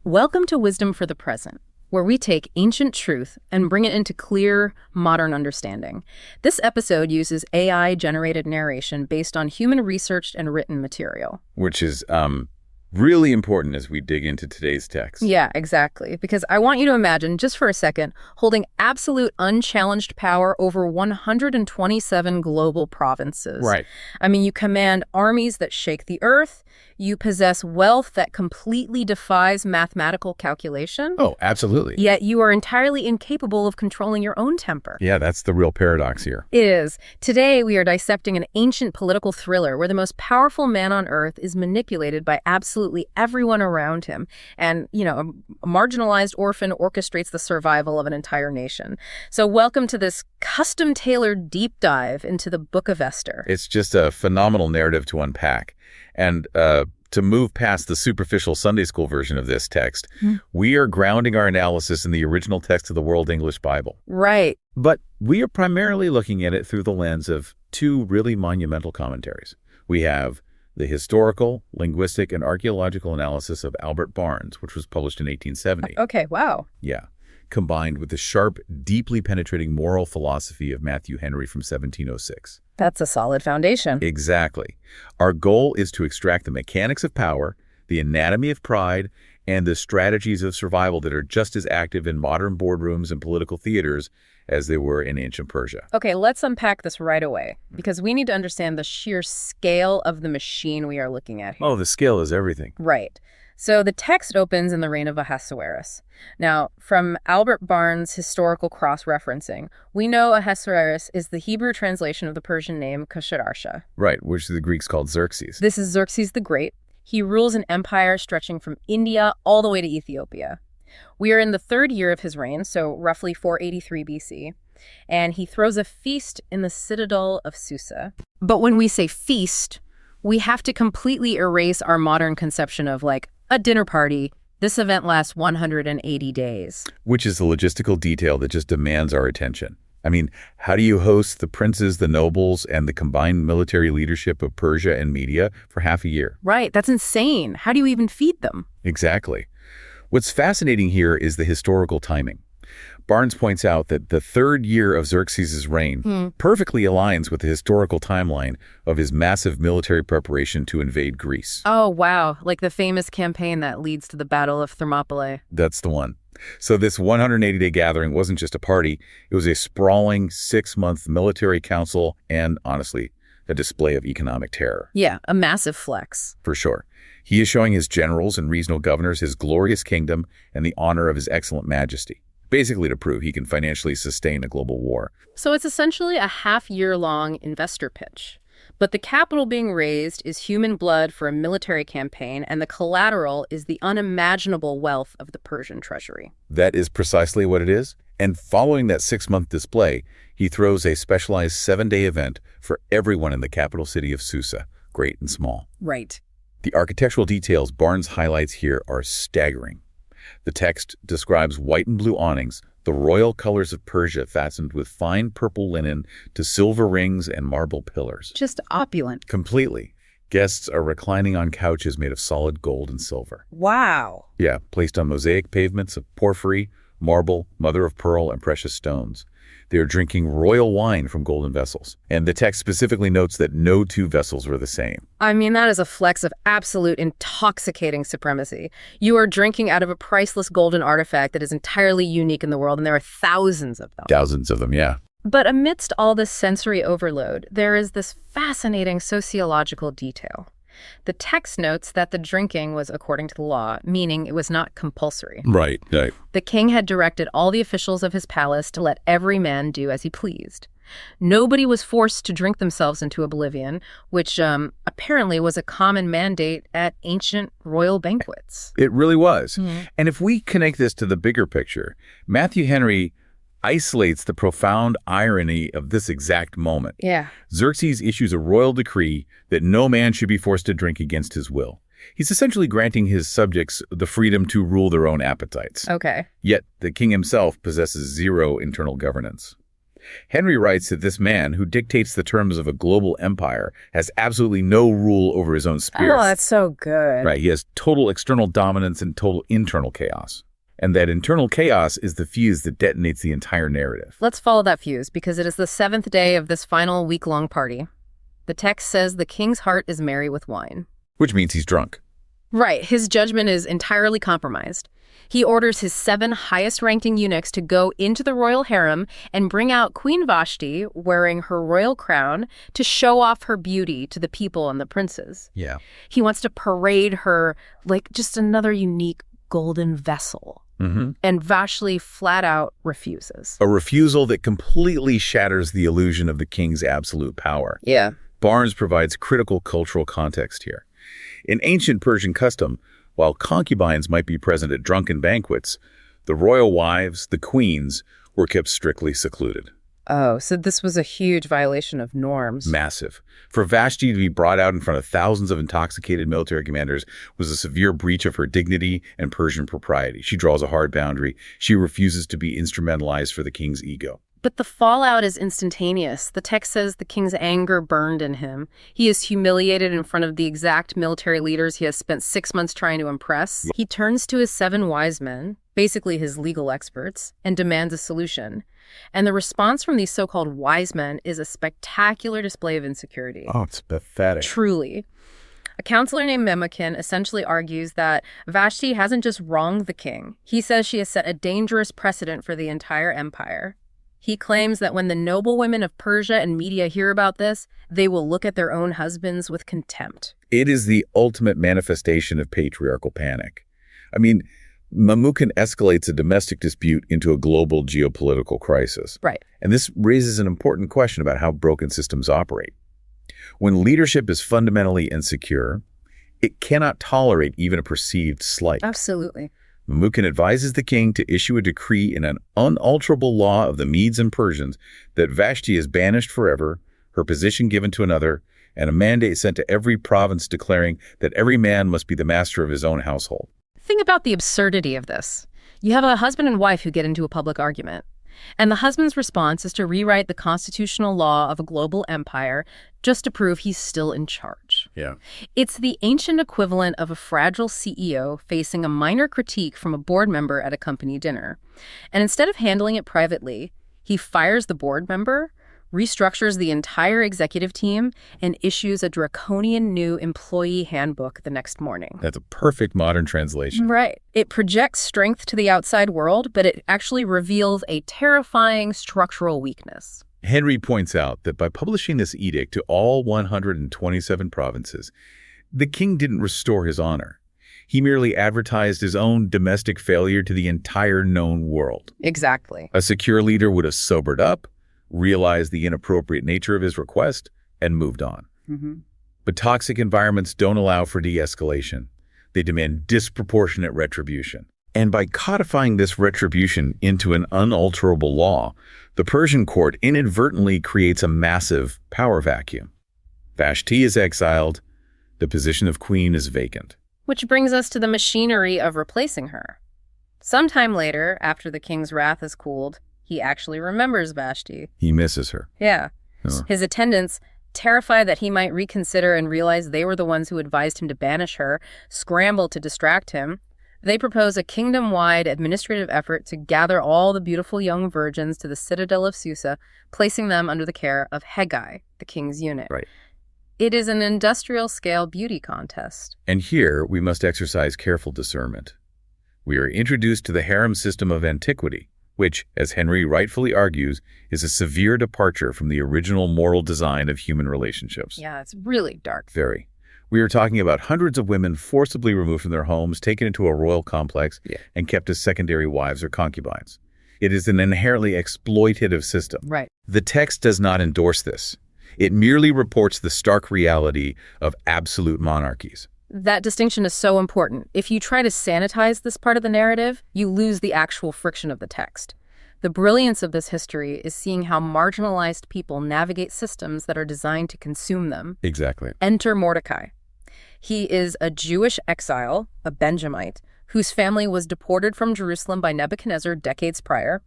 Welcome to Wisdom for the Present, where we take ancient truth and bring it into clear, modern understanding. This episode uses AI-generated narration based on human-researched and written material. Which is really important as we dig into today's text. Yeah, exactly. Because I want you to imagine, just for a second, holding absolute unchallenged power over 127 global provinces. Right. I mean, you command armies that shake the earth. You possess wealth that completely defies mathematical calculation. Oh, absolutely. Yet you are entirely incapable of controlling your own temper. Yeah, that's the real paradox here. It is. Today, we are dissecting an ancient political thriller where the most powerful man on earth is manipulated by absolutely everyone around him. And, a marginalized orphan orchestrates the survival of an entire nation. So welcome to this custom-tailored deep dive into the Book of Esther. It's just a phenomenal narrative to unpack. And to move past the superficial Sunday school version of this text, we are grounding our analysis in the original text of the World English Bible. Right. But we are primarily looking at it through the lens of two really monumental commentaries. We have the historical, linguistic, and archaeological analysis of Albert Barnes, which was published in 1870. Okay, wow. Yeah. Combined with the sharp, deeply penetrating moral philosophy of Matthew Henry from 1706. That's a solid foundation. Exactly. Our goal is to extract the mechanics of power, the anatomy of pride, and the strategies of survival that are just as active in modern boardrooms and political theaters as they were in ancient Persia. Okay, let's unpack this right away, because we need to understand the sheer scale of the machine we are looking at here. Oh, the scale is everything. Right. So the text opens in the reign of Ahasuerus. Now, from Albert Barnes' historical cross-referencing, we know Ahasuerus is the Hebrew translation of the Persian name Khosrow. Right, which the Greeks called Xerxes. This is Xerxes the Great. He rules an empire stretching from India all the way to Ethiopia. We are in the third year of his reign, so roughly 483 BC, and he throws a feast in the citadel of Susa. But when we say feast, we have to completely erase our modern conception of, a dinner party. This event lasts 180 days. Which is the logistical detail that just demands our attention. I mean, how do you host the princes, the nobles, and the combined military leadership of Persia and Media for half a year? Right, that's insane. How do you even feed them? Exactly. What's fascinating here is the historical timing. Barnes points out that the third year of Xerxes' reign perfectly aligns with the historical timeline of his massive military preparation to invade Greece. Oh, wow. Like the famous campaign that leads to the Battle of Thermopylae. That's the one. So this 180-day gathering wasn't just a party. It was a sprawling 6-month military council and, honestly, a display of economic terror. Yeah, a massive flex. For sure. He is showing his generals and regional governors his glorious kingdom and the honor of his excellent majesty. Basically to prove he can financially sustain a global war. So it's essentially a half-year-long investor pitch. But the capital being raised is human blood for a military campaign, and the collateral is the unimaginable wealth of the Persian treasury. That is precisely what it is. And following that 6-month display, he throws a specialized 7-day event for everyone in the capital city of Susa, great and small. Right. The architectural details Barnes highlights here are staggering. The text describes white and blue awnings, the royal colors of Persia fastened with fine purple linen to silver rings and marble pillars. Just opulent. Completely. Guests are reclining on couches made of solid gold and silver. Wow. Yeah, placed on mosaic pavements of porphyry, marble, mother of pearl, and precious stones. They are drinking royal wine from golden vessels. And the text specifically notes that no two vessels were the same. I mean, that is a flex of absolute intoxicating supremacy. You are drinking out of a priceless golden artifact that is entirely unique in the world, and there are thousands of them. Thousands of them, yeah. But amidst all this sensory overload, there is this fascinating sociological detail. The text notes that the drinking was according to the law, meaning it was not compulsory. Right. The king had directed all the officials of his palace to let every man do as he pleased. Nobody was forced to drink themselves into oblivion, which apparently was a common mandate at ancient royal banquets. It really was. And if we connect this to the bigger picture, Matthew Henry isolates the profound irony of this exact moment. Yeah. Xerxes issues a royal decree that no man should be forced to drink against his will. He's essentially granting his subjects the freedom to rule their own appetites. Okay. Yet the king himself possesses zero internal governance. Henry writes that this man, who dictates the terms of a global empire, has absolutely no rule over his own spirit. Oh, that's so good. Right, he has total external dominance and total internal chaos. And that internal chaos is the fuse that detonates the entire narrative. Let's follow that fuse, because it is the 7th day of this final week-long party. The text says the king's heart is merry with wine. Which means he's drunk. Right, his judgment is entirely compromised. He orders his 7 highest-ranking eunuchs to go into the royal harem and bring out Queen Vashti, wearing her royal crown, to show off her beauty to the people and the princes. Yeah. He wants to parade her like just another unique golden vessel. Mm-hmm. And Vashti flat out refuses. A refusal that completely shatters the illusion of the king's absolute power. Yeah. Barnes provides critical cultural context here. In ancient Persian custom, while concubines might be present at drunken banquets, the royal wives, the queens, were kept strictly secluded. Oh, so this was a huge violation of norms. Massive. For Vashti to be brought out in front of thousands of intoxicated military commanders was a severe breach of her dignity and Persian propriety. She draws a hard boundary. She refuses to be instrumentalized for the king's ego. But the fallout is instantaneous. The text says the king's anger burned in him. He is humiliated in front of the exact military leaders he has spent 6 months trying to impress. He turns to his 7 wise men, basically his legal experts, and demands a solution. And the response from these so-called wise men is a spectacular display of insecurity. Oh, it's pathetic. Truly. A counselor named Memucan essentially argues that Vashti hasn't just wronged the king. He says she has set a dangerous precedent for the entire empire. He claims that when the noble women of Persia and Media hear about this, they will look at their own husbands with contempt. It is the ultimate manifestation of patriarchal panic. I mean, Memucan escalates a domestic dispute into a global geopolitical crisis. Right. And this raises an important question about how broken systems operate. When leadership is fundamentally insecure, it cannot tolerate even a perceived slight. Absolutely. Memucan advises the king to issue a decree in an unalterable law of the Medes and Persians that Vashti is banished forever, her position given to another, and a mandate sent to every province declaring that every man must be the master of his own household. Think about the absurdity of this. You have a husband and wife who get into a public argument, and the husband's response is to rewrite the constitutional law of a global empire just to prove he's still in charge. Yeah. It's the ancient equivalent of a fragile CEO facing a minor critique from a board member at a company dinner. And instead of handling it privately, he fires the board member, restructures the entire executive team, and issues a draconian new employee handbook the next morning. That's a perfect modern translation. Right. It projects strength to the outside world, but it actually reveals a terrifying structural weakness. Henry points out that by publishing this edict to all 127 provinces, the king didn't restore his honor. He merely advertised his own domestic failure to the entire known world. Exactly. A secure leader would have sobered up, realized the inappropriate nature of his request, and moved on. Mm-hmm. But toxic environments don't allow for de-escalation. They demand disproportionate retribution. And by codifying this retribution into an unalterable law, the Persian court inadvertently creates a massive power vacuum. Vashti is exiled. The position of queen is vacant. Which brings us to the machinery of replacing her. Sometime later, after the king's wrath has cooled, he actually remembers Vashti. He misses her. Yeah. Oh. His attendants, terrified that he might reconsider and realize they were the ones who advised him to banish her, scramble to distract him. They propose a kingdom-wide administrative effort to gather all the beautiful young virgins to the citadel of Susa, placing them under the care of Hegai, the king's eunuch. Right. It is an industrial-scale beauty contest. And here we must exercise careful discernment. We are introduced to the harem system of antiquity, which, as Henry rightfully argues, is a severe departure from the original moral design of human relationships. Yeah, it's really dark. Very. We are talking about hundreds of women forcibly removed from their homes, taken into a royal complex, and kept as secondary wives or concubines. It is an inherently exploitative system. Right. The text does not endorse this. It merely reports the stark reality of absolute monarchies. That distinction is so important. If you try to sanitize this part of the narrative, you lose the actual friction of the text. The brilliance of this history is seeing how marginalized people navigate systems that are designed to consume them. Exactly. Enter Mordecai. He is a Jewish exile, a Benjamite, whose family was deported from Jerusalem by Nebuchadnezzar decades prior.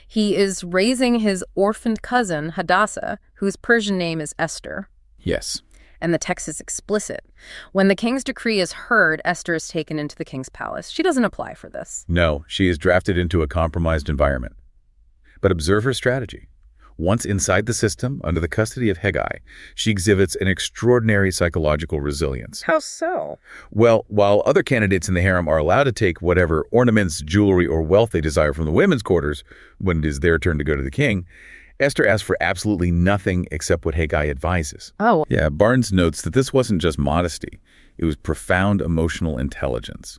He is raising his orphaned cousin, Hadassah, whose Persian name is Esther. Yes. And the text is explicit. When the king's decree is heard, Esther is taken into the king's palace. She doesn't apply for this. No, she is drafted into a compromised environment. But observe her strategy. Once inside the system, under the custody of Haggai, she exhibits an extraordinary psychological resilience. How so? Well, while other candidates in the harem are allowed to take whatever ornaments, jewelry, or wealth they desire from the women's quarters when it is their turn to go to the king, Esther asks for absolutely nothing except what Haggai advises. Oh. Yeah, Barnes notes that this wasn't just modesty. It was profound emotional intelligence.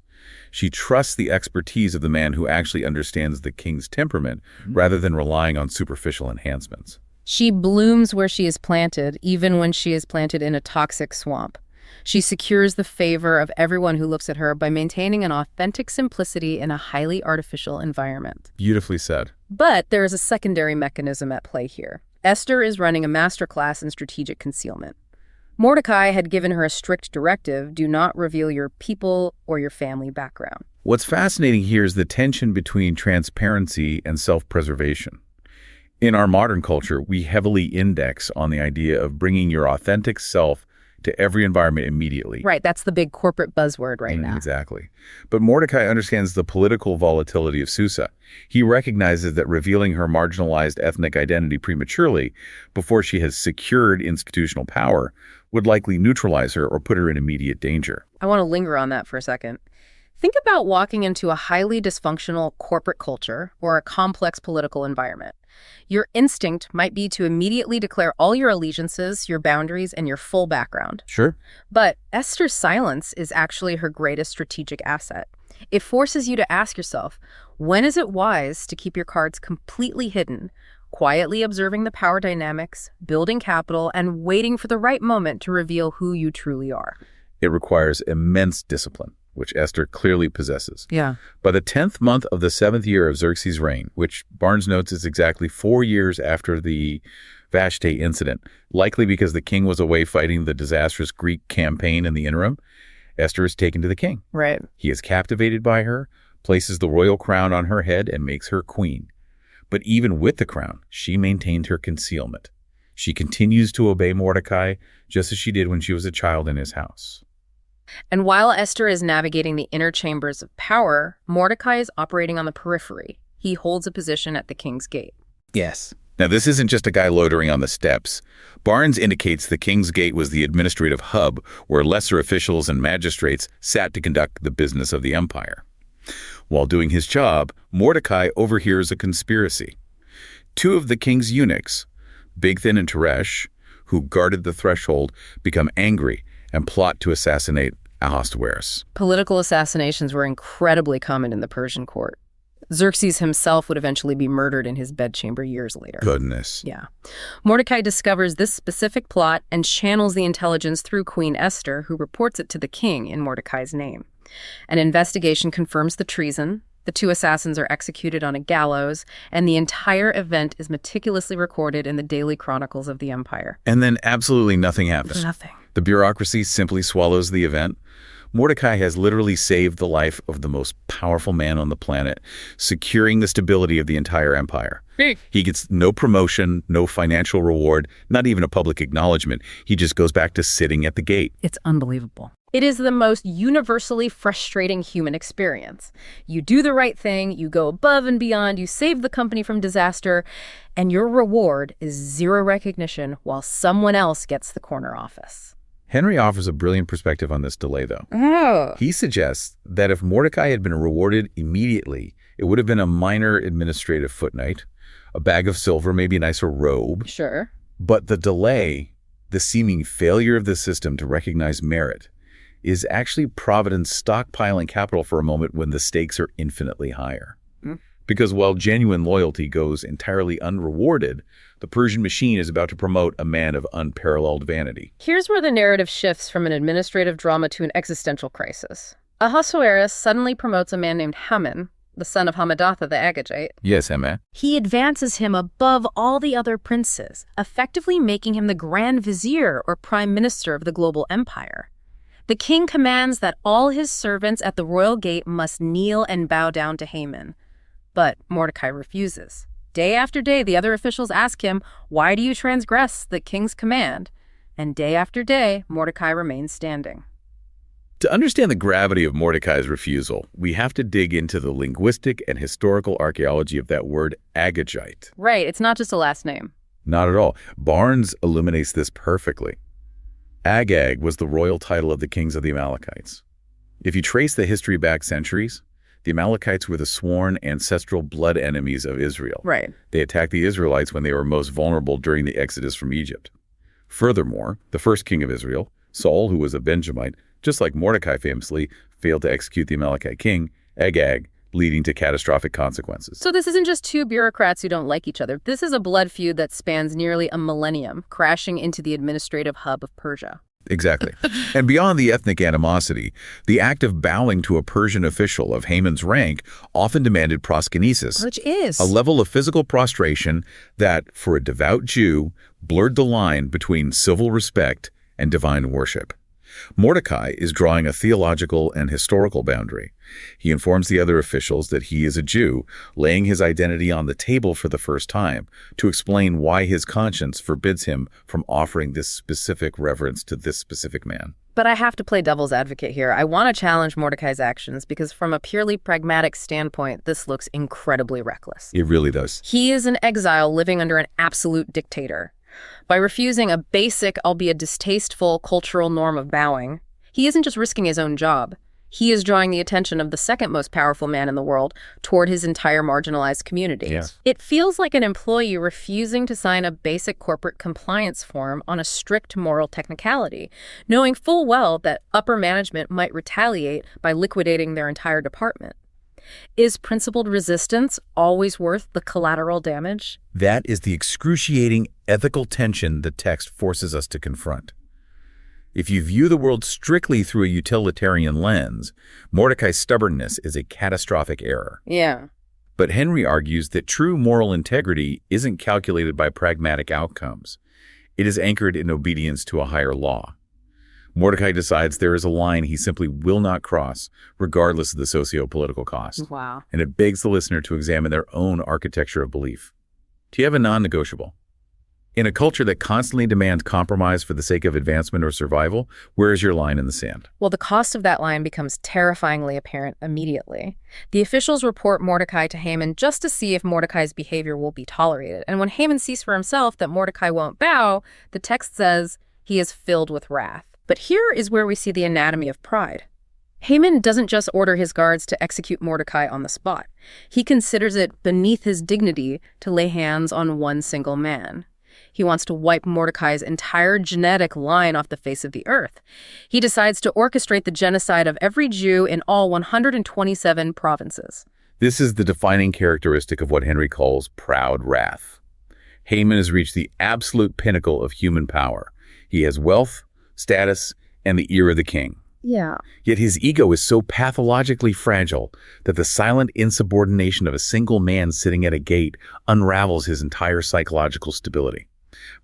She trusts the expertise of the man who actually understands the king's temperament rather than relying on superficial enhancements. She blooms where she is planted, even when she is planted in a toxic swamp. She secures the favor of everyone who looks at her by maintaining an authentic simplicity in a highly artificial environment. Beautifully said. But there is a secondary mechanism at play here. Esther is running a masterclass in strategic concealment. Mordecai had given her a strict directive: do not reveal your people or your family background. What's fascinating here is the tension between transparency and self-preservation. In our modern culture, we heavily index on the idea of bringing your authentic self to every environment immediately. Right, that's the big corporate buzzword right now. Exactly. But Mordecai understands the political volatility of Susa. He recognizes that revealing her marginalized ethnic identity prematurely, before she has secured institutional power, would likely neutralize her or put her in immediate danger. I want to linger on that for a second. Think about walking into a highly dysfunctional corporate culture or a complex political environment. Your instinct might be to immediately declare all your allegiances, your boundaries, and your full background. Sure. But Esther's silence is actually her greatest strategic asset. It forces you to ask yourself, when is it wise to keep your cards completely hidden, quietly observing the power dynamics, building capital, and waiting for the right moment to reveal who you truly are? It requires immense discipline, which Esther clearly possesses. Yeah. By the 10th month of the 7th year of Xerxes' reign, which Barnes notes is exactly 4 years after the Vashti incident, likely because the king was away fighting the disastrous Greek campaign in the interim, Esther is taken to the king. Right. He is captivated by her, places the royal crown on her head, and makes her queen. But even with the crown, she maintained her concealment. She continues to obey Mordecai, just as she did when she was a child in his house. And while Esther is navigating the inner chambers of power, Mordecai is operating on the periphery. He holds a position at the king's gate. Yes. Now, this isn't just a guy loitering on the steps. Barnes indicates the king's gate was the administrative hub where lesser officials and magistrates sat to conduct the business of the empire. While doing his job, Mordecai overhears a conspiracy. 2 of the king's eunuchs, Bigthan and Teresh, who guarded the threshold, become angry and plot to assassinate Ahasuerus. Political assassinations were incredibly common in the Persian court. Xerxes himself would eventually be murdered in his bedchamber years later. Goodness. Yeah. Mordecai discovers this specific plot and channels the intelligence through Queen Esther, who reports it to the king in Mordecai's name. An investigation confirms the treason. The 2 assassins are executed on a gallows, and the entire event is meticulously recorded in the daily chronicles of the empire. And then absolutely nothing happens. Nothing. The bureaucracy simply swallows the event. Mordecai has literally saved the life of the most powerful man on the planet, securing the stability of the entire empire. He gets no promotion, no financial reward, not even a public acknowledgement. He just goes back to sitting at the gate. It's unbelievable. It is the most universally frustrating human experience. You do the right thing, you go above and beyond, you save the company from disaster, and your reward is zero recognition while someone else gets the corner office. Henry offers a brilliant perspective on this delay, though. Oh. He suggests that if Mordecai had been rewarded immediately, it would have been a minor administrative footnote, a bag of silver, maybe a nicer robe. Sure. But the delay, the seeming failure of the system to recognize merit, is actually providence stockpiling capital for a moment when the stakes are infinitely higher. Because while genuine loyalty goes entirely unrewarded, the Persian machine is about to promote a man of unparalleled vanity. Here's where the narrative shifts from an administrative drama to an existential crisis. Ahasuerus suddenly promotes a man named Haman, the son of Hammedatha the Agagite. Yes, Haman. He advances him above all the other princes, effectively making him the Grand Vizier or Prime Minister of the global empire. The king commands that all his servants at the royal gate must kneel and bow down to Haman. But Mordecai refuses. Day after day, the other officials ask him, "Why do you transgress the king's command?" And day after day, Mordecai remains standing. To understand the gravity of Mordecai's refusal, we have to dig into the linguistic and historical archaeology of that word Agagite. Right, it's not just a last name. Not at all. Barnes illuminates this perfectly. Agag was the royal title of the kings of the Amalekites. If you trace the history back centuries, the Amalekites were the sworn ancestral blood enemies of Israel. Right. They attacked the Israelites when they were most vulnerable during the exodus from Egypt. Furthermore, the first king of Israel, Saul, who was a Benjamite, just like Mordecai famously, failed to execute the Amalekite king, Agag, leading to catastrophic consequences. So this isn't just two bureaucrats who don't like each other. This is a blood feud that spans nearly a millennium, crashing into the administrative hub of Persia. Exactly. And beyond the ethnic animosity, the act of bowing to a Persian official of Haman's rank often demanded proskynesis, Which is a level of physical prostration that, for a devout Jew, blurred the line between civil respect and divine worship. Mordecai is drawing a theological and historical boundary. He informs the other officials that he is a Jew, laying his identity on the table for the first time to explain why his conscience forbids him from offering this specific reverence to this specific man. But I have to play devil's advocate here. I want to challenge Mordecai's actions because from a purely pragmatic standpoint, this looks incredibly reckless. It really does. He is an exile living under an absolute dictator. By refusing a basic, albeit distasteful, cultural norm of bowing, he isn't just risking his own job. He is drawing the attention of the second most powerful man in the world toward his entire marginalized community. Yes. It feels like an employee refusing to sign a basic corporate compliance form on a strict moral technicality, knowing full well that upper management might retaliate by liquidating their entire department. Is principled resistance always worth the collateral damage? That is the excruciating ethical tension the text forces us to confront. If you view the world strictly through a utilitarian lens, Mordecai's stubbornness is a catastrophic error. Yeah. But Henry argues that true moral integrity isn't calculated by pragmatic outcomes. It is anchored in obedience to a higher law. Mordecai decides there is a line he simply will not cross, regardless of the socio-political cost. Wow. And it begs the listener to examine their own architecture of belief. Do you have a non-negotiable? In a culture that constantly demands compromise for the sake of advancement or survival, where is your line in the sand? Well, the cost of that line becomes terrifyingly apparent immediately. The officials report Mordecai to Haman just to see if Mordecai's behavior will be tolerated. And when Haman sees for himself that Mordecai won't bow, the text says he is filled with wrath. But here is where we see the anatomy of pride. Haman doesn't just order his guards to execute Mordecai on the spot. He considers it beneath his dignity to lay hands on one single man. He wants to wipe Mordecai's entire genetic line off the face of the earth. He decides to orchestrate the genocide of every Jew in all 127 provinces. This is the defining characteristic of what Henry calls proud wrath. Haman has reached the absolute pinnacle of human power. He has wealth, status, and the ear of the king. Yeah. Yet his ego is so pathologically fragile that the silent insubordination of a single man sitting at a gate unravels his entire psychological stability.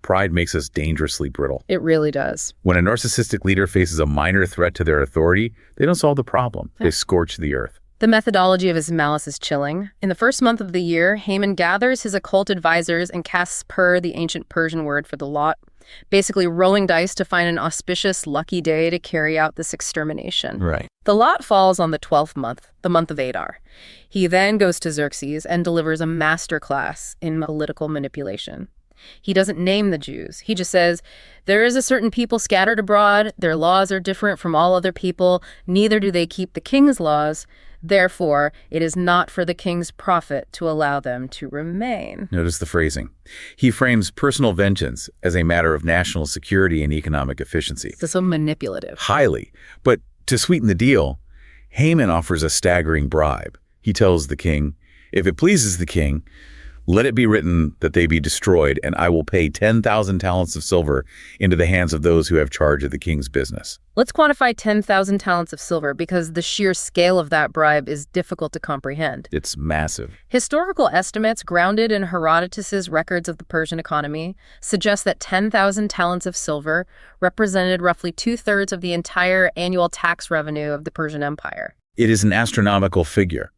Pride makes us dangerously brittle. It really does. When a narcissistic leader faces a minor threat to their authority, they don't solve the problem. They scorch the earth. The methodology of his malice is chilling. In the first month of the year, Haman gathers his occult advisors and casts Pur, the ancient Persian word for the lot, basically rolling dice to find an auspicious, lucky day to carry out this extermination. Right. The lot falls on the 12th month, the month of Adar. He then goes to Xerxes and delivers a masterclass in political manipulation. He doesn't name the Jews. He just says, there is a certain people scattered abroad. Their laws are different from all other people. Neither do they keep the king's laws. Therefore, it is not for the king's profit to allow them to remain. Notice the phrasing. He frames personal vengeance as a matter of national security and economic efficiency. So manipulative. Highly. But to sweeten the deal, Haman offers a staggering bribe. He tells the king, if it pleases the king, Let it be written that they be destroyed, and I will pay 10,000 talents of silver into the hands of those who have charge of the king's business. Let's quantify 10,000 talents of silver because the sheer scale of that bribe is difficult to comprehend. It's massive. Historical estimates grounded in Herodotus's records of the Persian economy suggest that 10,000 talents of silver represented roughly 2/3 of the entire annual tax revenue of the Persian Empire. It is an astronomical figure.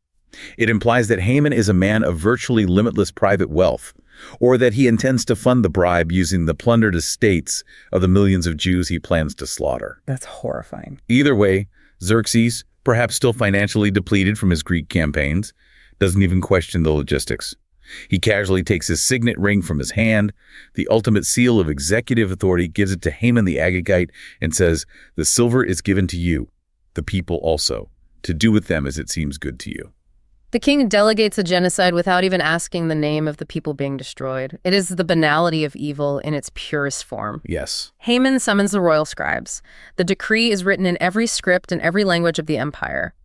It implies that Haman is a man of virtually limitless private wealth, or that he intends to fund the bribe using the plundered estates of the millions of Jews he plans to slaughter. That's horrifying. Either way, Xerxes, perhaps still financially depleted from his Greek campaigns, doesn't even question the logistics. He casually takes his signet ring from his hand, the ultimate seal of executive authority, gives it to Haman the Agagite, and says, "The silver is given to you, the people also, to do with them as it seems good to you." The king delegates a genocide without even asking the name of the people being destroyed. It is the banality of evil in its purest form. Yes. Haman summons the royal scribes. The decree is written in every script and every language of the empire.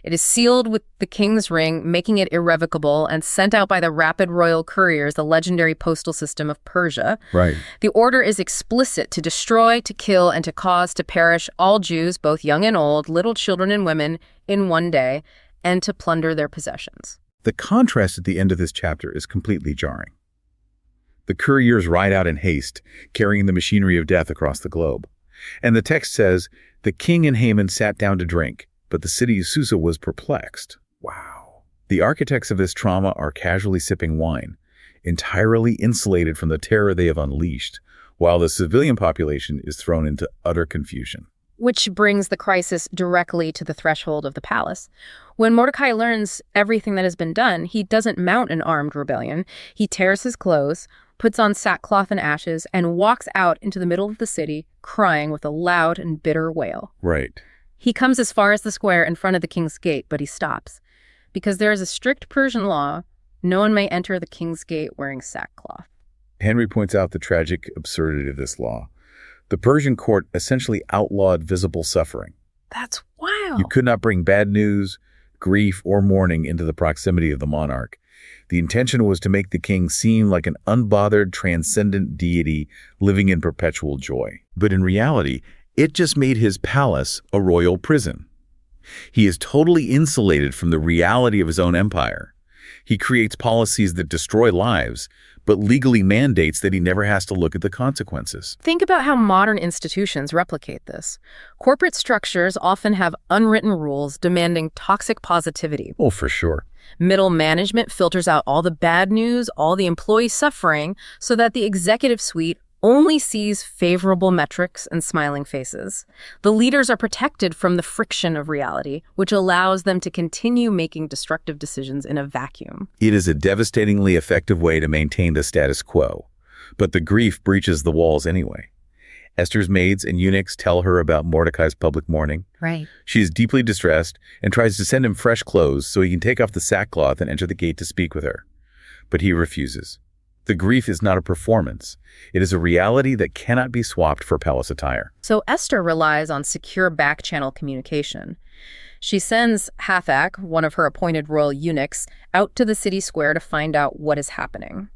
It is sealed with the king's ring, making it irrevocable, and sent out by the rapid royal couriers, the legendary postal system of Persia. Right. The order is explicit: to destroy, to kill, and to cause to perish all Jews, both young and old, little children and women, in one day, and to plunder their possessions. The contrast at the end of this chapter is completely jarring. The couriers ride out in haste, carrying the machinery of death across the globe. And the text says, "The king and Haman sat down to drink, but the city of Susa was perplexed." Wow. The architects of this trauma are casually sipping wine, entirely insulated from the terror they have unleashed, while the civilian population is thrown into utter confusion. Which brings the crisis directly to the threshold of the palace. When Mordecai learns everything that has been done, he doesn't mount an armed rebellion. He tears his clothes, puts on sackcloth and ashes, and walks out into the middle of the city, crying with a loud and bitter wail. Right. He comes as far as the square in front of the king's gate, but he stops. Because there is a strict Persian law, no one may enter the king's gate wearing sackcloth. Henry points out the tragic absurdity of this law. The Persian court essentially outlawed visible suffering. That's wild. You could not bring bad news, grief, or mourning into the proximity of the monarch. The intention was to make the king seem like an unbothered, transcendent deity living in perpetual joy. But in reality, it just made his palace a royal prison. He is totally insulated from the reality of his own empire. He creates policies that destroy lives, but legally mandates that he never has to look at the consequences. Think about how modern institutions replicate this. Corporate structures often have unwritten rules demanding toxic positivity. Oh, for sure. Middle management filters out all the bad news, all the employee suffering, so that the executive suite only sees favorable metrics and smiling faces. The leaders are protected from the friction of reality, which allows them to continue making destructive decisions in a vacuum. It is a devastatingly effective way to maintain the status quo, but the grief breaches the walls anyway. Esther's maids and eunuchs tell her about Mordecai's public mourning. Right. She is deeply distressed and tries to send him fresh clothes so he can take off the sackcloth and enter the gate to speak with her. But he refuses. The grief is not a performance. It is a reality that cannot be swapped for palace attire. So Esther relies on secure back-channel communication. She sends Hathach, one of her appointed royal eunuchs, out to the city square to find out what is happening.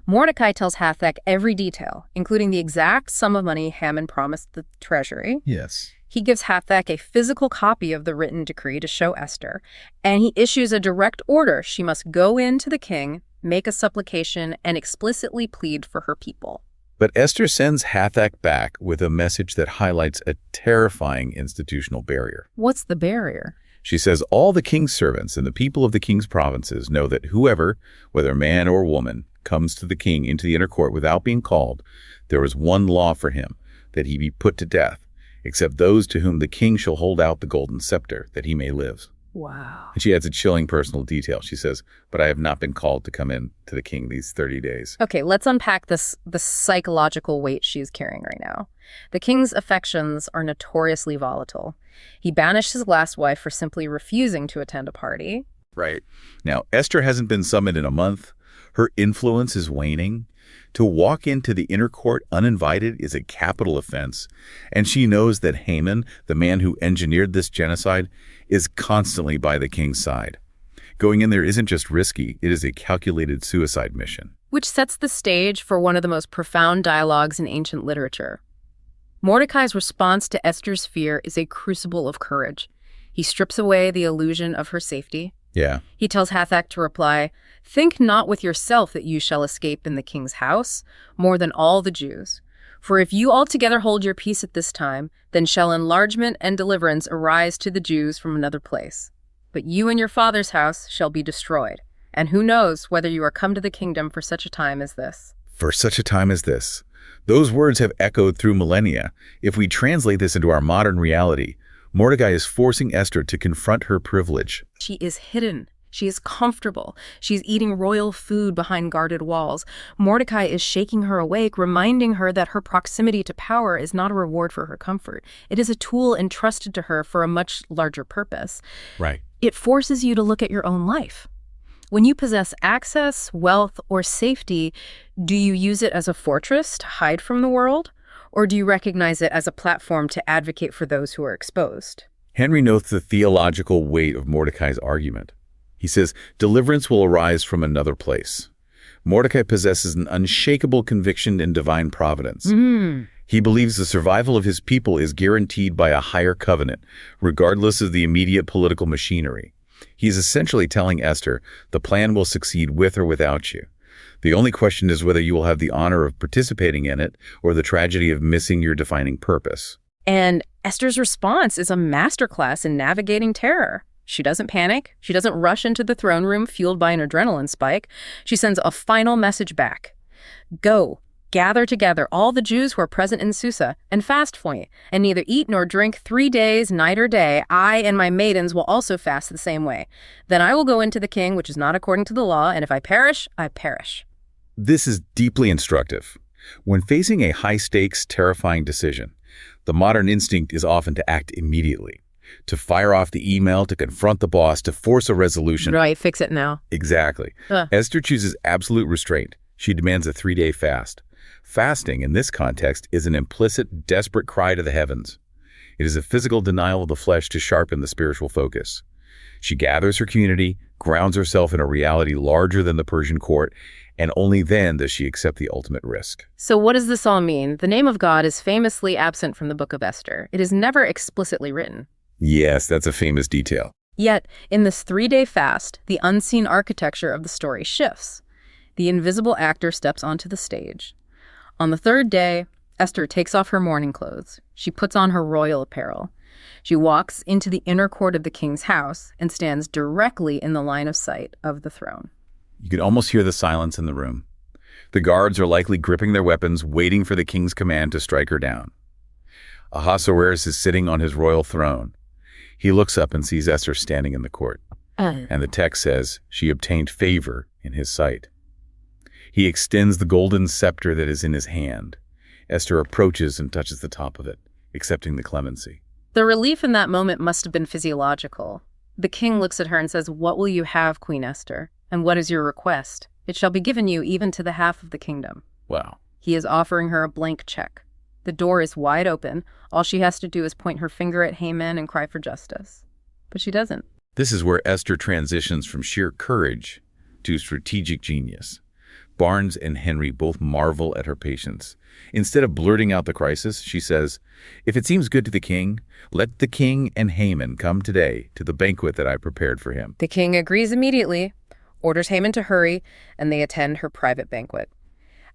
Mordecai tells Hathach every detail, including the exact sum of money Haman promised the treasury. Yes. He gives Hathach a physical copy of the written decree to show Esther, and he issues a direct order. She must go in to the king, make a supplication, and explicitly plead for her people. But Esther sends Hathach back with a message that highlights a terrifying institutional barrier. What's the barrier? She says all the king's servants and the people of the king's provinces know that whoever, whether man or woman, comes to the king into the inner court without being called, there is one law for him, that he be put to death, except those to whom the king shall hold out the golden scepter, that he may live. Wow. And she adds a chilling personal detail. She says, "But I have not been called to come in to the king these 30 days. Okay, let's unpack the psychological weight she's carrying right now. The king's affections are notoriously volatile. He banished his last wife for simply refusing to attend a party. Right. Now, Esther hasn't been summoned in a month. Her influence is waning. To walk into the inner court uninvited is a capital offense, and she knows that Haman, the man who engineered this genocide, is constantly by the king's side. Going in there isn't just risky, it is a calculated suicide mission. Which sets the stage for one of the most profound dialogues in ancient literature. Mordecai's response to Esther's fear is a crucible of courage. He strips away the illusion of her safety. Yeah. He tells Hathach to reply, "Think not with yourself that you shall escape in the king's house, more than all the Jews. For if you altogether hold your peace at this time, then shall enlargement and deliverance arise to the Jews from another place. But you and your father's house shall be destroyed. And who knows whether you are come to the kingdom for such a time as this." For such a time as this. Those words have echoed through millennia. If we translate this into our modern reality, Mordecai is forcing Esther to confront her privilege. She is hidden. She is comfortable. She's eating royal food behind guarded walls. Mordecai is shaking her awake, reminding her that her proximity to power is not a reward for her comfort. It is a tool entrusted to her for a much larger purpose. Right. It forces you to look at your own life. When you possess access, wealth, or safety, do you use it as a fortress to hide from the world? Or do you recognize it as a platform to advocate for those who are exposed? Henry notes the theological weight of Mordecai's argument. He says, deliverance will arise from another place. Mordecai possesses an unshakable conviction in divine providence. He believes the survival of his people is guaranteed by a higher covenant, regardless of the immediate political machinery. He's essentially telling Esther, the plan will succeed with or without you. The only question is whether you will have the honor of participating in it or the tragedy of missing your defining purpose. And Esther's response is a masterclass in navigating terror. She doesn't panic. She doesn't rush into the throne room fueled by an adrenaline spike. She sends a final message back. Go, gather together all the Jews who are present in Susa, and fast for me, and neither eat nor drink 3 days, night or day. I and my maidens will also fast the same way. Then I will go into the king, which is not according to the law, and if I perish, I perish. This is deeply instructive. When facing a high-stakes, terrifying decision, the modern instinct is often to act immediately, to fire off the email, to confront the boss, to force a resolution. Right, fix it now. Exactly. Esther chooses absolute restraint. She demands a 3-day fast. Fasting, in this context, is an implicit, desperate cry to the heavens. It is a physical denial of the flesh to sharpen the spiritual focus. She gathers her community, grounds herself in a reality larger than the Persian court, and only then does she accept the ultimate risk. So what does this all mean? The name of God is famously absent from the Book of Esther. It is never explicitly written. Yes, that's a famous detail. Yet, in this 3-day fast, the unseen architecture of the story shifts. The invisible actor steps onto the stage. On the 3rd day, Esther takes off her mourning clothes. She puts on her royal apparel. She walks into the inner court of the king's house and stands directly in the line of sight of the throne. You could almost hear the silence in the room. The guards are likely gripping their weapons, waiting for the king's command to strike her down. Ahasuerus is sitting on his royal throne. He looks up and sees Esther standing in the court. And the text says, she obtained favor in his sight. He extends the golden scepter that is in his hand. Esther approaches and touches the top of it, accepting the clemency. The relief in that moment must have been physiological. The king looks at her and says, "What will you have, Queen Esther? And what is your request? It shall be given you even to the half of the kingdom." Wow. He is offering her a blank check. The door is wide open. All she has to do is point her finger at Haman and cry for justice. But she doesn't. This is where Esther transitions from sheer courage to strategic genius. Barnes and Henry both marvel at her patience. Instead of blurting out the crisis, she says, "If it seems good to the king, let the king and Haman come today to the banquet that I prepared for him." The king agrees immediately, orders Haman to hurry, and they attend her private banquet.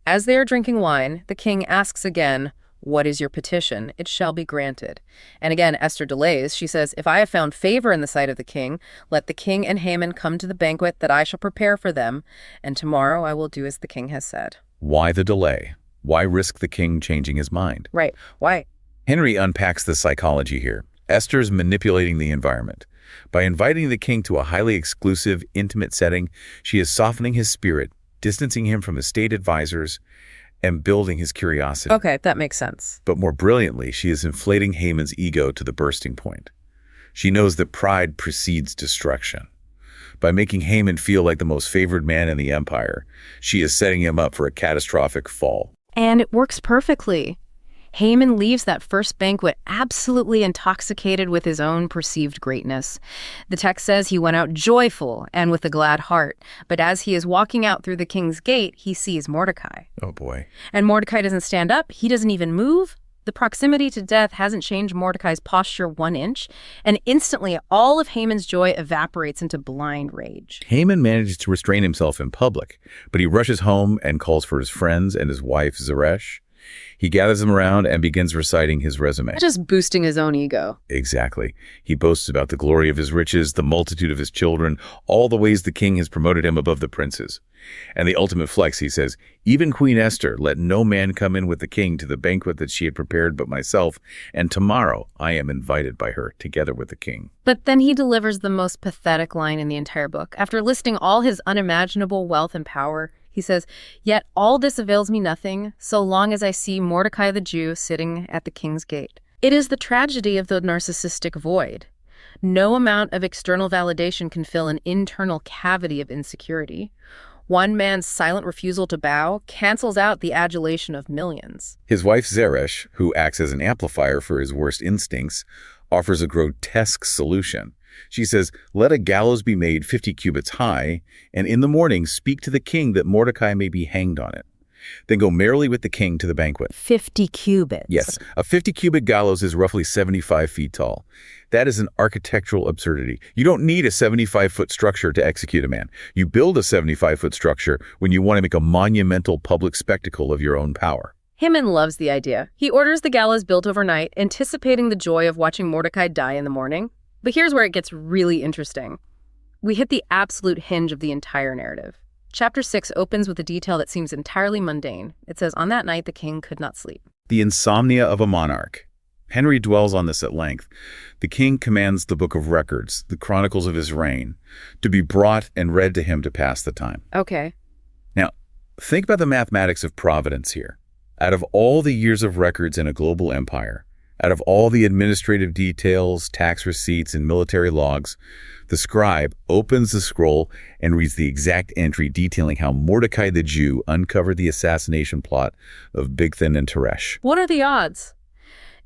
As they are drinking wine, the king asks again, "What is your petition? It shall be granted." And again, Esther delays. She says, "If I have found favor in the sight of the king, let the king and Haman come to the banquet that I shall prepare for them, and tomorrow I will do as the king has said." Why the delay? Why risk the king changing his mind? Right. Why? Henry unpacks the psychology here. Esther's manipulating the environment. By inviting the king to a highly exclusive, intimate setting, she is softening his spirit, distancing him from his state advisors, and building his curiosity. Okay, that makes sense. But more brilliantly, she is inflating Haman's ego to the bursting point. She knows that pride precedes destruction. By making Haman feel like the most favored man in the empire, she is setting him up for a catastrophic fall. And it works perfectly. Haman leaves that first banquet absolutely intoxicated with his own perceived greatness. The text says he went out joyful and with a glad heart, but as he is walking out through the king's gate, he sees Mordecai. Oh boy. And Mordecai doesn't stand up, he doesn't even move. The proximity to death hasn't changed Mordecai's posture 1 inch, and instantly all of Haman's joy evaporates into blind rage. Haman manages to restrain himself in public, but he rushes home and calls for his friends and his wife Zeresh. He gathers them around and begins reciting his resume. Just boosting his own ego. Exactly. He boasts about the glory of his riches, the multitude of his children, all the ways the king has promoted him above the princes. And the ultimate flex, he says, even Queen Esther, let no man come in with the king to the banquet that she had prepared but myself, and tomorrow I am invited by her, together with the king. But then he delivers the most pathetic line in the entire book. After listing all his unimaginable wealth and power, he says, "Yet all this avails me nothing, so long as I see Mordecai the Jew sitting at the king's gate." It is the tragedy of the narcissistic void. No amount of external validation can fill an internal cavity of insecurity. One man's silent refusal to bow cancels out the adulation of millions. His wife Zeresh, who acts as an amplifier for his worst instincts, offers a grotesque solution. She says, "Let a gallows be made 50 cubits high, and in the morning speak to the king that Mordecai may be hanged on it. Then go merrily with the king to the banquet." 50 cubits. Yes, a 50-cubit gallows is roughly 75 feet tall. That is an architectural absurdity. You don't need a 75-foot structure to execute a man. You build a 75-foot structure when you want to make a monumental public spectacle of your own power. Haman loves the idea. He orders the gallows built overnight, anticipating the joy of watching Mordecai die in the morning. But here's where it gets really interesting. We hit the absolute hinge of the entire narrative. Chapter 6 opens with a detail that seems entirely mundane. It says, "On that night, the king could not sleep." The insomnia of a monarch. Henry dwells on this at length. The king commands the Book of Records, the chronicles of his reign, to be brought and read to him to pass the time. Okay. Now, think about the mathematics of providence here. Out of all the years of records in a global empire, out of all the administrative details, tax receipts, and military logs, the scribe opens the scroll and reads the exact entry detailing how Mordecai the Jew uncovered the assassination plot of Bigthan and Teresh. What are the odds?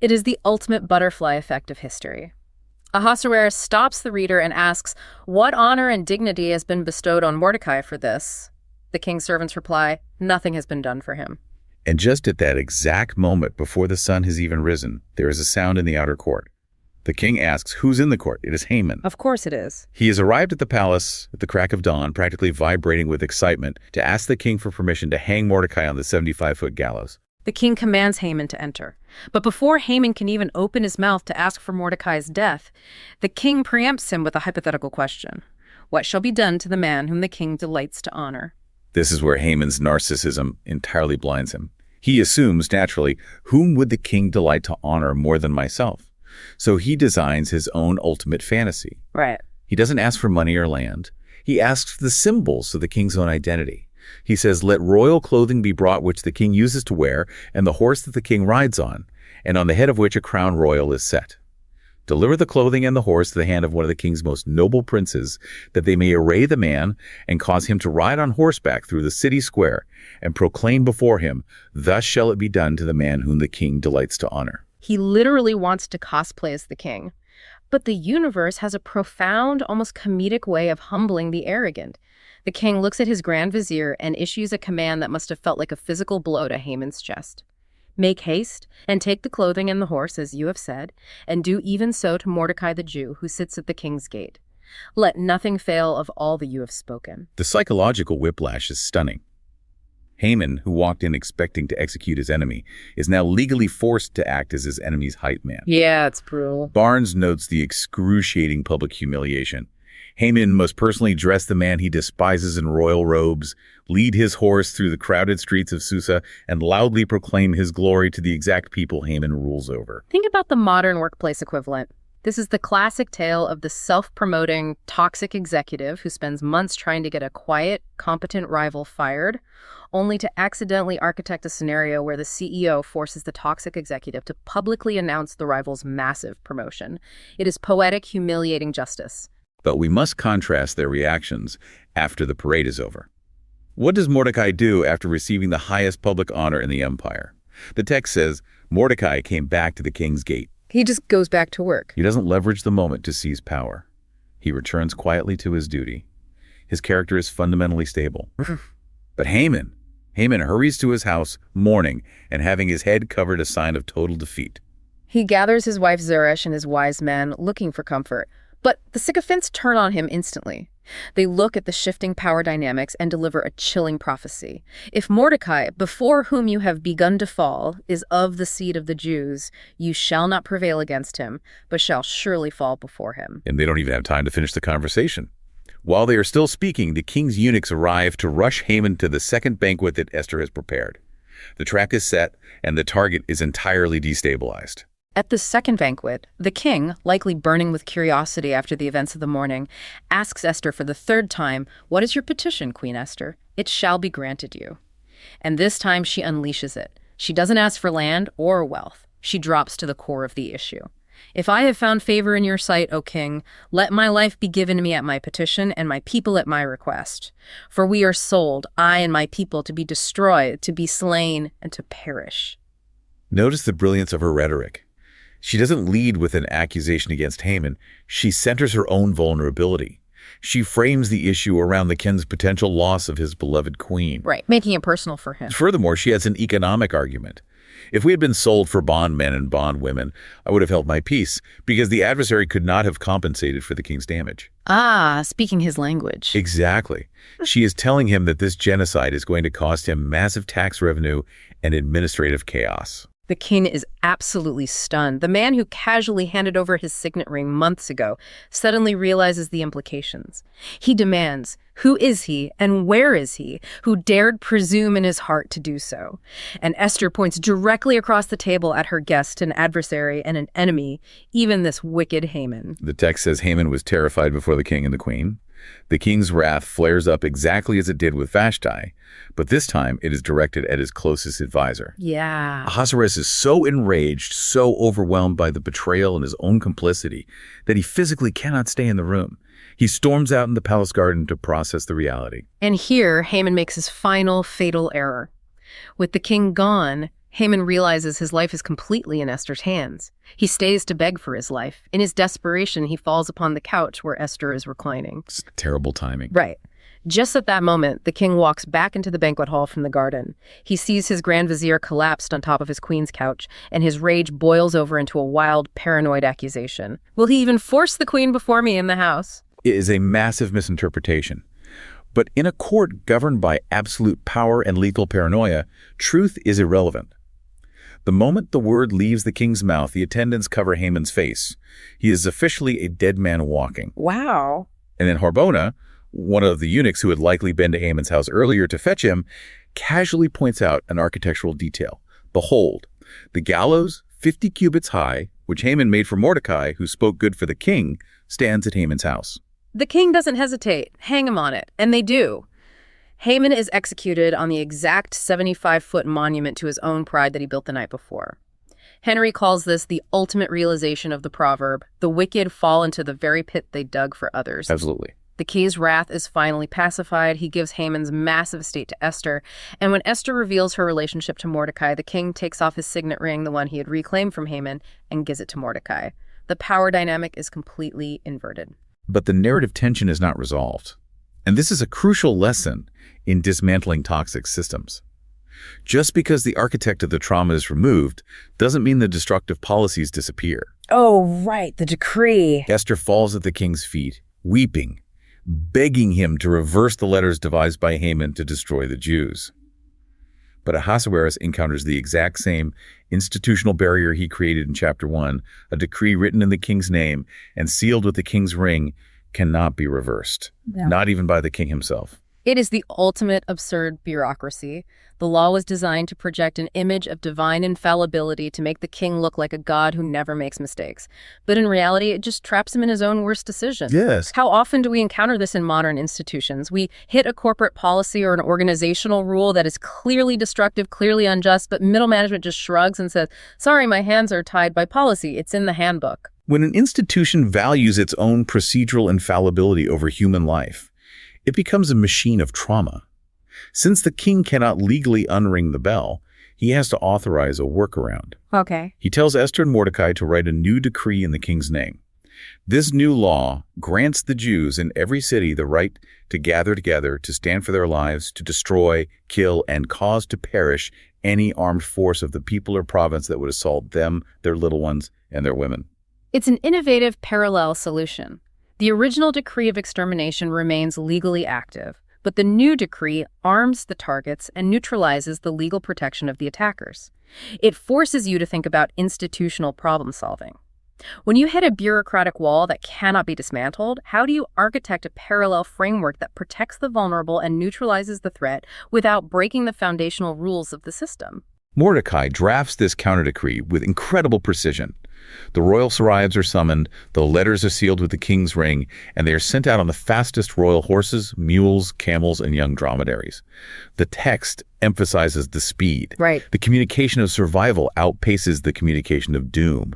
It is the ultimate butterfly effect of history. Ahasuerus stops the reader and asks, "What honor and dignity has been bestowed on Mordecai for this?" The king's servants reply, "Nothing has been done for him." And just at that exact moment, before the sun has even risen, there is a sound in the outer court. The king asks, "Who's in the court?" It is Haman. Of course it is. He has arrived at the palace at the crack of dawn, practically vibrating with excitement, to ask the king for permission to hang Mordecai on the 75-foot gallows. The king commands Haman to enter. But before Haman can even open his mouth to ask for Mordecai's death, the king preempts him with a hypothetical question. What shall be done to the man whom the king delights to honor? This is where Haman's narcissism entirely blinds him. He assumes, naturally, whom would the king delight to honor more than myself? So he designs his own ultimate fantasy. Right. He doesn't ask for money or land. He asks for the symbols of the king's own identity. He says, "Let royal clothing be brought which the king uses to wear, and the horse that the king rides on, and on the head of which a crown royal is set. Deliver the clothing and the horse to the hand of one of the king's most noble princes, that they may array the man and cause him to ride on horseback through the city square, and proclaim before him, 'Thus shall it be done to the man whom the king delights to honor.'" He literally wants to cosplay as the king. But the universe has a profound, almost comedic way of humbling the arrogant. The king looks at his grand vizier and issues a command that must have felt like a physical blow to Haman's chest. "Make haste and take the clothing and the horse, as you have said, and do even so to Mordecai the Jew, who sits at the king's gate. Let nothing fail of all that you have spoken." The psychological whiplash is stunning. Haman, who walked in expecting to execute his enemy, is now legally forced to act as his enemy's hype man. Yeah, it's brutal. Barnes notes the excruciating public humiliation. Haman must personally dress the man he despises in royal robes, lead his horse through the crowded streets of Susa, and loudly proclaim his glory to the exact people Haman rules over. Think about the modern workplace equivalent. This is the classic tale of the self-promoting, toxic executive who spends months trying to get a quiet, competent rival fired, only to accidentally architect a scenario where the CEO forces the toxic executive to publicly announce the rival's massive promotion. It is poetic, humiliating justice. But we must contrast their reactions after the parade is over. What does Mordecai do after receiving the highest public honor in the empire? The text says, Mordecai came back to the king's gate. He just goes back to work. He doesn't leverage the moment to seize power. He returns quietly to his duty. His character is fundamentally stable. But Haman hurries to his house, mourning, and having his head covered, a sign of total defeat. He gathers his wife Zeresh and his wise men, looking for comfort. But the sycophants turn on him instantly. They look at the shifting power dynamics and deliver a chilling prophecy. If Mordecai, before whom you have begun to fall, is of the seed of the Jews, you shall not prevail against him, but shall surely fall before him. And they don't even have time to finish the conversation. While they are still speaking, the king's eunuchs arrive to rush Haman to the second banquet that Esther has prepared. The trap is set, and the target is entirely destabilized. At the second banquet, the king, likely burning with curiosity after the events of the morning, asks Esther for the third time, "What is your petition, Queen Esther? It shall be granted you." And this time she unleashes it. She doesn't ask for land or wealth. She drops to the core of the issue. "If I have found favor in your sight, O king, let my life be given to me at my petition and my people at my request. For we are sold, I and my people, to be destroyed, to be slain, and to perish." Notice the brilliance of her rhetoric. She doesn't lead with an accusation against Haman. She centers her own vulnerability. She frames the issue around the king's potential loss of his beloved queen. Right, making it personal for him. Furthermore, she has an economic argument. If we had been sold for bondmen and bondwomen, I would have held my peace, because the adversary could not have compensated for the king's damage. Ah, speaking his language. Exactly. She is telling him that this genocide is going to cost him massive tax revenue and administrative chaos. The king is absolutely stunned. The man who casually handed over his signet ring months ago suddenly realizes the implications. He demands, who is he and where is he who dared presume in his heart to do so? And Esther points directly across the table at her guest, an adversary and an enemy, even this wicked Haman. The text says Haman was terrified before the king and the queen. The king's wrath flares up exactly as it did with Vashti, but this time it is directed at his closest advisor. Yeah. Ahasuerus is so enraged, so overwhelmed by the betrayal and his own complicity, that he physically cannot stay in the room. He storms out in the palace garden to process the reality. And here, Haman makes his final fatal error. With the king gone, Haman realizes his life is completely in Esther's hands. He stays to beg for his life. In his desperation, he falls upon the couch where Esther is reclining. It's terrible timing. Right. Just at that moment, the king walks back into the banquet hall from the garden. He sees his grand vizier collapsed on top of his queen's couch, and his rage boils over into a wild, paranoid accusation. "Will he even force the queen before me in the house?" It is a massive misinterpretation. But in a court governed by absolute power and lethal paranoia, truth is irrelevant. The moment the word leaves the king's mouth, the attendants cover Haman's face. He is officially a dead man walking. Wow. And then Harbona, one of the eunuchs who had likely been to Haman's house earlier to fetch him, casually points out an architectural detail. Behold, the gallows, 50 cubits high, which Haman made for Mordecai, who spoke good for the king, stands at Haman's house. The king doesn't hesitate. Hang him on it. And they do. Haman is executed on the exact 75-foot monument to his own pride that he built the night before. Henry calls this the ultimate realization of the proverb, "The wicked fall into the very pit they dug for others." Absolutely. The king's wrath is finally pacified. He gives Haman's massive estate to Esther. And when Esther reveals her relationship to Mordecai, the king takes off his signet ring, the one he had reclaimed from Haman, and gives it to Mordecai. The power dynamic is completely inverted. But the narrative tension is not resolved. And this is a crucial lesson in dismantling toxic systems. Just because the architect of the trauma is removed doesn't mean the destructive policies disappear. Oh, right, the decree. Esther falls at the king's feet, weeping, begging him to reverse the letters devised by Haman to destroy the Jews. But Ahasuerus encounters the exact same institutional barrier he created in chapter 1. A decree written in the king's name and sealed with the king's ring cannot be reversed, not even by the king himself. It is the ultimate absurd bureaucracy. The law was designed to project an image of divine infallibility to make the king look like a god who never makes mistakes. But in reality, it just traps him in his own worst decision. Yes. How often do we encounter this in modern institutions? We hit a corporate policy or an organizational rule that is clearly destructive, clearly unjust, but middle management just shrugs and says, "Sorry, my hands are tied by policy. It's in the handbook." When an institution values its own procedural infallibility over human life, it becomes a machine of trauma. Since the king cannot legally unring the bell, he has to authorize a workaround. Okay. He tells Esther and Mordecai to write a new decree in the king's name. This new law grants the Jews in every city the right to gather together, to stand for their lives, to destroy, kill, and cause to perish any armed force of the people or province that would assault them, their little ones, and their women. It's an innovative parallel solution. The original decree of extermination remains legally active, but the new decree arms the targets and neutralizes the legal protection of the attackers. It forces you to think about institutional problem solving. When you hit a bureaucratic wall that cannot be dismantled, how do you architect a parallel framework that protects the vulnerable and neutralizes the threat without breaking the foundational rules of the system? Mordecai drafts this counter-decree with incredible precision. The royal scribes are summoned, the letters are sealed with the king's ring, and they are sent out on the fastest royal horses, mules, camels, and young dromedaries. The text emphasizes the speed. Right. The communication of survival outpaces the communication of doom.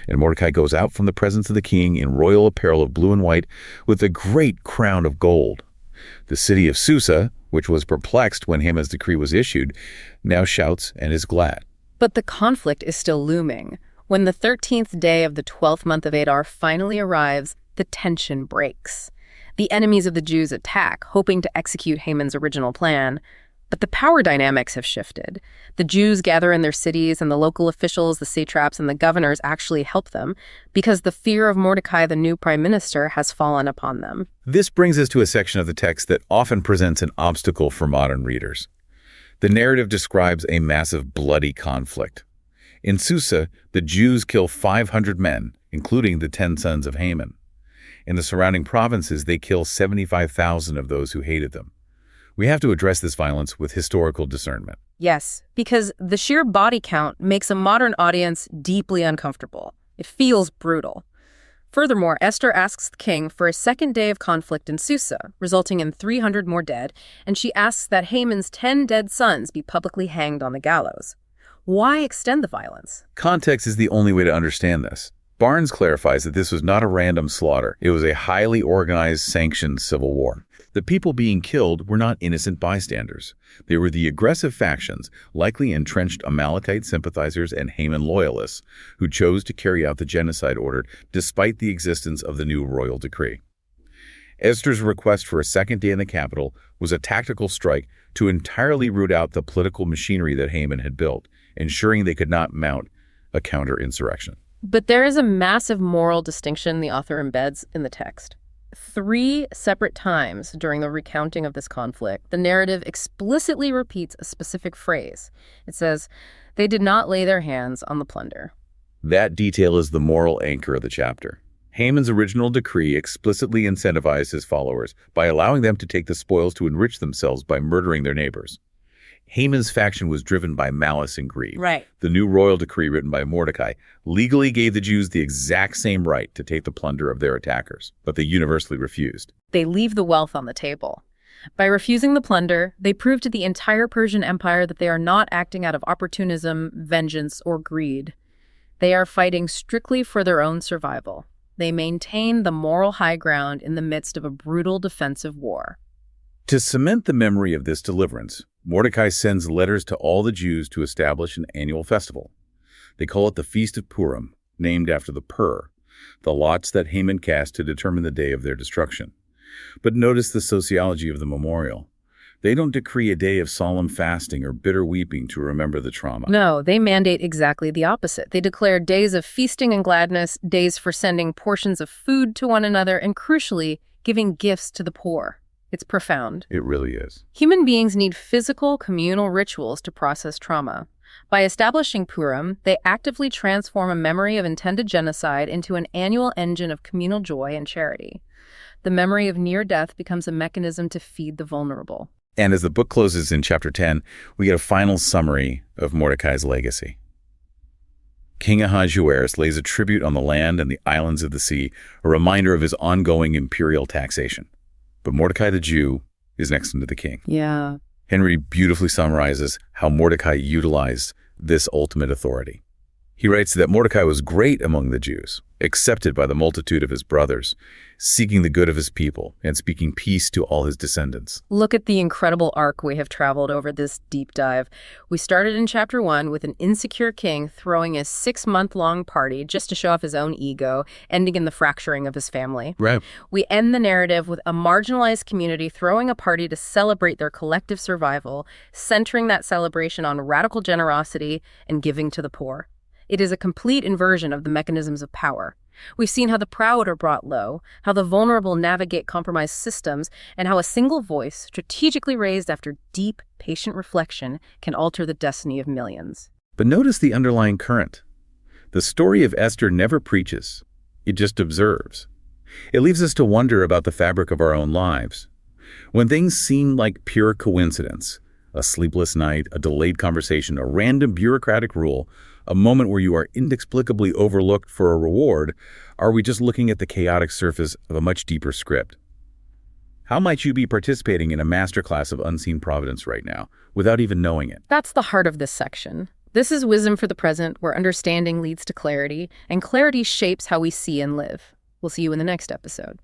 And Mordecai goes out from the presence of the king in royal apparel of blue and white with a great crown of gold. The city of Susa, which was perplexed when Haman's decree was issued, now shouts and is glad. But the conflict is still looming. When the 13th day of the 12th month of Adar finally arrives, the tension breaks. The enemies of the Jews attack, hoping to execute Haman's original plan. But the power dynamics have shifted. The Jews gather in their cities, and the local officials, the satraps, and the governors actually help them because the fear of Mordecai, the new prime minister, has fallen upon them. This brings us to a section of the text that often presents an obstacle for modern readers. The narrative describes a massive bloody conflict. In Susa, the Jews kill 500 men, including the 10 sons of Haman. In the surrounding provinces, they kill 75,000 of those who hated them. We have to address this violence with historical discernment. Yes, because the sheer body count makes a modern audience deeply uncomfortable. It feels brutal. Furthermore, Esther asks the king for a second day of conflict in Susa, resulting in 300 more dead, and she asks that Haman's 10 dead sons be publicly hanged on the gallows. Why extend the violence? Context is the only way to understand this. Barnes clarifies that this was not a random slaughter. It was a highly organized, sanctioned civil war. The people being killed were not innocent bystanders. They were the aggressive factions, likely entrenched Amalekite sympathizers and Haman loyalists, who chose to carry out the genocide ordered despite the existence of the new royal decree. Esther's request for a second day in the capital was a tactical strike to entirely root out the political machinery that Haman had built, ensuring they could not mount a counter-insurrection. But there is a massive moral distinction the author embeds in the text. 3 separate times during the recounting of this conflict, the narrative explicitly repeats a specific phrase. It says, "They did not lay their hands on the plunder." That detail is the moral anchor of the chapter. Haman's original decree explicitly incentivized his followers by allowing them to take the spoils to enrich themselves by murdering their neighbors. Haman's faction was driven by malice and greed. Right. The new royal decree written by Mordecai legally gave the Jews the exact same right to take the plunder of their attackers, but they universally refused. They leave the wealth on the table. By refusing the plunder, they prove to the entire Persian Empire that they are not acting out of opportunism, vengeance, or greed. They are fighting strictly for their own survival. They maintain the moral high ground in the midst of a brutal defensive war. To cement the memory of this deliverance, Mordecai sends letters to all the Jews to establish an annual festival. They call it the Feast of Purim, named after the pur, the lots that Haman cast to determine the day of their destruction. But notice the sociology of the memorial. They don't decree a day of solemn fasting or bitter weeping to remember the trauma. No, they mandate exactly the opposite. They declare days of feasting and gladness, days for sending portions of food to one another, and crucially, giving gifts to the poor. It's profound. It really is. Human beings need physical, communal rituals to process trauma. By establishing Purim, they actively transform a memory of intended genocide into an annual engine of communal joy and charity. The memory of near death becomes a mechanism to feed the vulnerable. And as the book closes in chapter 10, we get a final summary of Mordecai's legacy. King Ahasuerus lays a tribute on the land and the islands of the sea, a reminder of his ongoing imperial taxation. But Mordecai the Jew is next to the king. Yeah. Henry beautifully summarizes how Mordecai utilized this ultimate authority. He writes that Mordecai was great among the Jews, accepted by the multitude of his brothers, seeking the good of his people and speaking peace to all his descendants. Look at the incredible arc we have traveled over this deep dive. We started in chapter 1 with an insecure king throwing a 6-month-long party just to show off his own ego, ending in the fracturing of his family. Right. We end the narrative with a marginalized community throwing a party to celebrate their collective survival, centering that celebration on radical generosity and giving to the poor. It is a complete inversion of the mechanisms of power. We've seen how the proud are brought low, how the vulnerable navigate compromised systems, and how a single voice, strategically raised after deep, patient reflection, can alter the destiny of millions. But notice the underlying current. The story of Esther never preaches. It just observes. It leaves us to wonder about the fabric of our own lives. When things seem like pure coincidence, a sleepless night, a delayed conversation, a random bureaucratic rule, a moment where you are inexplicably overlooked for a reward, are we just looking at the chaotic surface of a much deeper script? How might you be participating in a masterclass of unseen providence right now, without even knowing it? That's the heart of this section. This is Wisdom for the Present, where understanding leads to clarity, and clarity shapes how we see and live. We'll see you in the next episode.